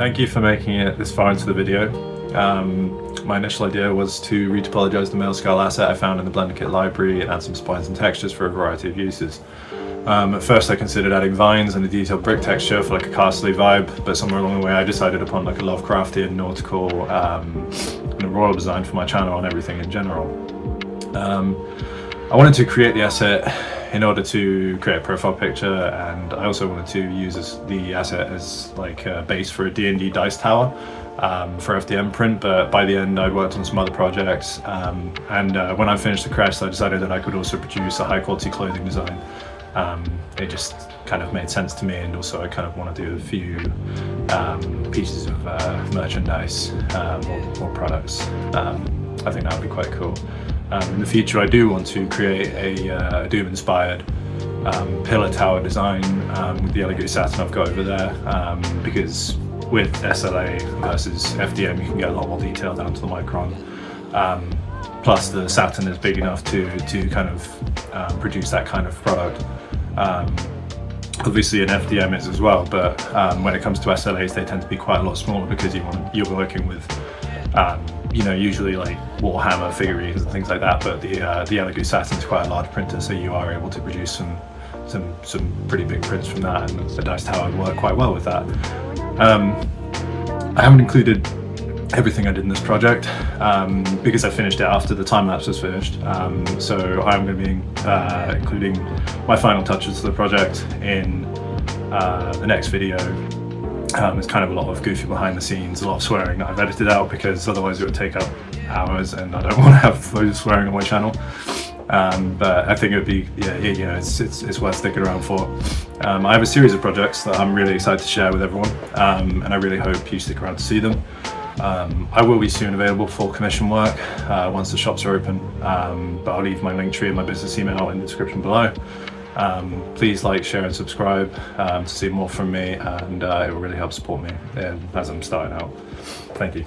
Thank you for making it this far into the video. My initial idea was to retopologize the male scale asset I found in the Blenderkit library and add some spines and textures for a variety of uses. At first I considered adding vines and a detailed brick texture for like a castle vibe, but somewhere along the way I decided upon like a Lovecraftian, nautical, and a royal design for my channel and everything in general. I wanted to create the asset in order to create a profile picture, and I also wanted to use the asset as like a base for a D&D dice tower for FDM print, but by the end I'd worked on some other projects, and when I finished the Crest I decided that I could also produce a high quality clothing design. It just kind of made sense to me, and also I kind of want to do a few pieces of merchandise or products. I think that would be quite cool. In the future I do want to create a Doom-inspired pillar tower design with the elegant Saturn I've got over there, because with SLA versus FDM you can get a lot more detail down to the micron. Plus the Saturn is big enough to kind of produce that kind of product. Obviously an FDM is as well, but when it comes to SLAs they tend to be quite a lot smaller because you're working with you know, usually like Warhammer figurines and things like that, but the Elegoo Saturn is quite a large printer, so you are able to produce some pretty big prints from that, and the dice tower would work quite well with that. I haven't included everything I did in this project because I finished it after the time lapse was finished, so I'm going to be including my final touches to the project in the next video. There's kind of a lot of goofy behind the scenes, a lot of swearing that I've edited out because otherwise it would take up hours and I don't want to have loads of swearing on my channel. But I think it would be, yeah, it's worth sticking around for. I have a series of projects that I'm really excited to share with everyone, and I really hope you stick around to see them. I will be soon available for commission work once the shops are open, but I'll leave my link tree and my business email in the description below. Please like, share and subscribe to see more from me, and it will really help support me as I'm starting out. Thank you.